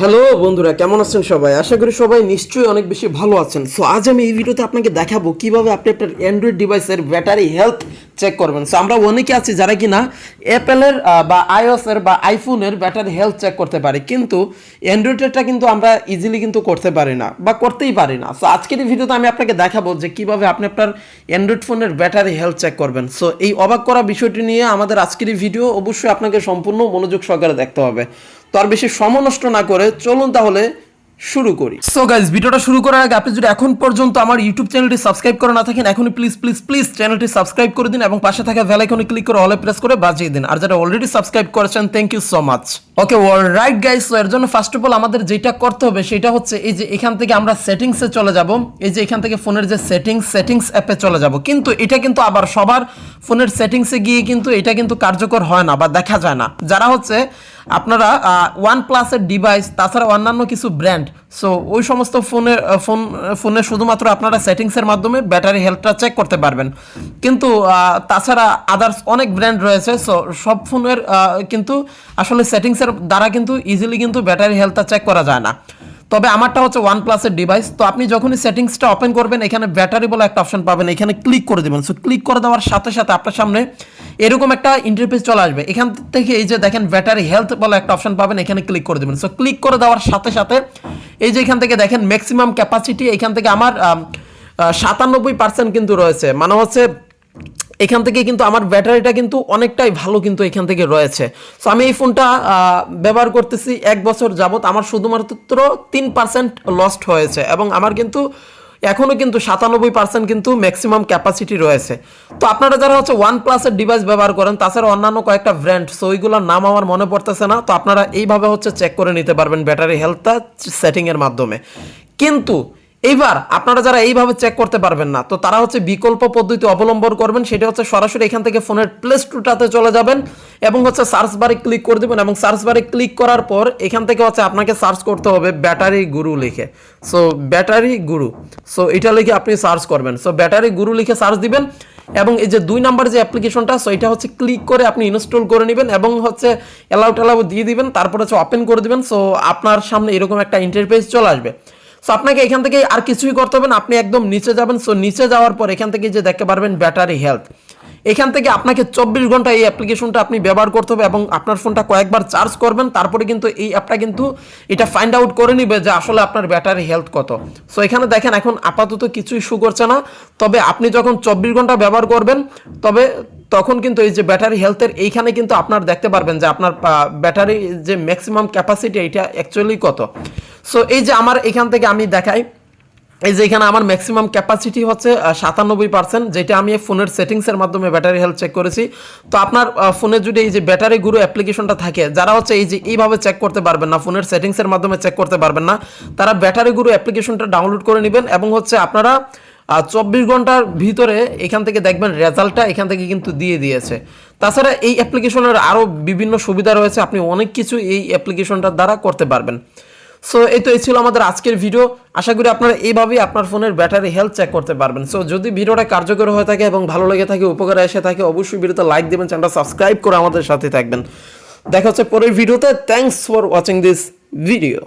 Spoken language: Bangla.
হ্যালো বন্ধুরা, কেমন আছেন সবাই? আশা করি সবাই নিশ্চয়ই অনেক বেশি ভালো আছেন। সো আজ আমি এই ভিডিওতে আপনাকে দেখাবো কিভাবে আপনি আপনার অ্যান্ড্রয়েড ডিভাইসের ব্যাটারি হেলথ চেক করবেন। সো আমরা অনেকে আছি যারা কিনা অ্যাপেলের বা আইওএসের বা আইফোনের ব্যাটারি হেলথ চেক করতে পারি, কিন্তু অ্যান্ড্রয়েডেরটা কিন্তু আমরা ইজিলি কিন্তু করতে পারি না বা করতেই পারি না। সো আজকের এই ভিডিওতে আমি আপনাকে দেখাবো যে কিভাবে আপনি আপনার অ্যান্ড্রয়েড ফোনের ব্যাটারি হেলথ চেক করবেন। সো এই অবাক করা বিষয়টি নিয়ে আমাদের আজকের এই ভিডিও অবশ্যই আপনাকে সম্পূর্ণ মনোযোগ সহকারে দেখতে হবে। তো আর বেশি সময় নষ্ট না করে চলুন তাহলে শুরু করি। সো গাইস, ভিডিওটা শুরু করার আগে আপনি যদি এখন পর্যন্ত আমার ইউটিউব চ্যানেলটি সাবস্ক্রাইব করে না থাকেন, এখনই প্লিজ প্লিজ প্লিজ চ্যানেলটি সাবস্ক্রাইব করে দিন এবং পাশে থাকা বেল আইকনে ক্লিক করে অলে প্রেস করে বাজিয়ে দিন। আর যারা অলরেডি সাবস্ক্রাইব করেছেন, thank you so much. Okay, alright guys, so এর জন্য ফার্স্ট অফ অল আমাদের যেটা করতে হবে সেটা হচ্ছে এই যে এখান থেকে আমরা সেটিংসে চলে যাব। এই যে এখান থেকে ফোনের যে সেটিংস অ্যাপে চলে যাব, কিন্তু এটা কিন্তু আবার সবার ফোনের সেটিংসে গিয়ে কিন্তু এটা কিন্তু কার্যকর হয় না বা দেখা যায় না। যারা হচ্ছে আপনারা ওয়ান প্লাসের ডিভাইস, তাছাড়া অন্যান্য কিছু ব্র্যান্ড, সো ওই সমস্ত ফোনে শুধুমাত্র আপনারা সেটিংসের মাধ্যমে ব্যাটারি হেলথটা চেক করতে পারবেন। কিন্তু তাছাড়া আদার্স অনেক ব্র্যান্ড রয়েছে, সো সব ফোনের কিন্তু আসলে সেটিংসের দ্বারা কিন্তু ইজিলি কিন্তু ব্যাটারি হেলথটা চেক করা যায় না। তবে আমারটা হচ্ছে ওয়ান প্লাসের ডিভাইস। তো আপনি যখনই সেটিংসটা ওপেন করবেন, এখানে ব্যাটারি বলে একটা অপশন পাবেন, এখানে ক্লিক করে দেবেন। সো ক্লিক করে দেওয়ার সাথে সাথে আপনার সামনে এরকম একটা ইন্টারফেস চলে আসবে। এখান থেকে এই যে দেখেন ব্যাটারি হেলথ বলে একটা অপশন পাবেন, এখানে ক্লিক করে দেবেন। সো ক্লিক করে দেওয়ার সাথে সাথে এই যে এখান থেকে দেখেন ম্যাক্সিমাম ক্যাপাসিটি, এখান থেকে আমার 97% কিন্তু রয়েছে, মানে হচ্ছে এখান থেকে কিন্তু আমার ব্যাটারিটা কিন্তু অনেকটাই ভালো কিন্তু এখান থেকে রয়েছে। সো আমি এই ফোনটা ব্যবহার করতেছি 1 বছর যাবত, আমার শুধুমাত্র 3% লস্ট হয়েছে এবং আমার কিন্তু এখনও কিন্তু 97% কিন্তু ম্যাক্সিমাম ক্যাপাসিটি রয়েছে। তো আপনারা যারা হচ্ছে ওয়ান প্লাসের ডিভাইস ব্যবহার করেন, তাছাড়া অন্যান্য কয়েকটা ব্র্যান্ড, সো ওইগুলোর নাম আমার মনে পড়তেছে না, তো আপনারা এইভাবে হচ্ছে চেক করে নিতে পারবেন ব্যাটারি হেলথটা সেটিংয়ের মাধ্যমে। কিন্তু এইবার আপনারা যারা এইভাবে চেক করতে পারবেন না, তো তারা হচ্ছে বিকল্প পদ্ধতি অবলম্বন করবেন। সেটা হচ্ছে সরাসরি এখান থেকে ফোনের প্লে স্টোরটাতে চলে যাবেন এবং হচ্ছে সার্চ বারে ক্লিক করে দেবেন এবং সার্চ বারে ক্লিক করার পর এখান থেকে হচ্ছে আপনাকে সার্চ করতে হবে ব্যাটারি গুরু লিখে। সো ব্যাটারি গুরু, সো এটা লিখে আপনি সার্চ করবেন। সো ব্যাটারি গুরু লিখে সার্চ দিবেন এবং এই যে 2 নাম্বার যে অ্যাপ্লিকেশনটা, সো এটা হচ্ছে ক্লিক করে আপনি ইনস্টল করে নেবেন এবং হচ্ছে অ্যালাউ দিয়ে দিবেন, তারপর হচ্ছে ওপেন করে দিবেন। সো আপনার সামনে এরকম একটা ইন্টারফেস চলে আসবে। সো আপনাকে এখান থেকে আর কিছুই করতে হবে না, আপনি একদম নিচে যাবেন। সো নিচে যাওয়ার পর এখান থেকে যে দেখতে পারবেন ব্যাটারি হেলথ, এখান থেকে আপনাকে 24 ঘন্টা এই অ্যাপ্লিকেশনটা আপনি ব্যবহার করতে হবে এবং আপনার ফোনটা কয়েকবার চার্জ করবেন, তারপরে কিন্তু এই অ্যাপটা কিন্তু এটা ফাইন্ড আউট করে নিবে যে আসলে আপনার ব্যাটারি হেলথ কত। সো এখানে দেখেন এখন আপাতত কিছুই শো করছে না, তবে আপনি যখন 24 ঘন্টা ব্যবহার করবেন তখন কিন্তু এই যে ব্যাটারি হেলথের এইখানে কিন্তু আপনার দেখতে পারবেন যে আপনার ব্যাটারি যে ম্যাক্সিমাম ক্যাপাসিটি এটা অ্যাকচুয়ালি কত। সো এই যে আমার এখান থেকে আমি দেখাই, এই যে এখানে আমার ম্যাক্সিমাম ক্যাপাসিটি হচ্ছে 97%, যেটা আমি ফোনের সেটিংসের মাধ্যমে ব্যাটারি হেলথ চেক করেছি। তো আপনার ফোনে যদি এই যে ব্যাটারি গুরু অ্যাপ্লিকেশনটা থাকে, যারা হচ্ছে এই যে এইভাবে চেক করতে পারবেন না, ফোনের সেটিংসের মাধ্যমে চেক করতে পারবেন না, তারা ব্যাটারি গুরু অ্যাপ্লিকেশনটা ডাউনলোড করে নেবেন এবং হচ্ছে আপনারা 24 ঘন্টার ভিতরে এখান থেকে দেখবেন রেজাল্টটা এখান থেকে কিন্তু দিয়ে দিয়েছে। তাছাড়া এই অ্যাপ্লিকেশনের আরও বিভিন্ন সুবিধা রয়েছে, আপনি অনেক কিছু এই অ্যাপ্লিকেশনটার দ্বারা করতে পারবেন। সো এই ছিল আমাদের আজকের ভিডিও। আশা করি আপনারা এইভাবেই আপনার ফোনের ব্যাটারি হেলথ চেক করতে পারবেন। সো যদি ভিডিওটা কার্যকর হয়ে থাকে এবং ভালো লেগে থাকে, উপকারে এসে থাকে, অবশ্যই ভিডিওতে লাইক দেবেন, চ্যানেলটা সাবস্ক্রাইব করে আমাদের সাথে থাকবেন। দেখা হচ্ছে পরের ভিডিওতে। Thanks for watching this video.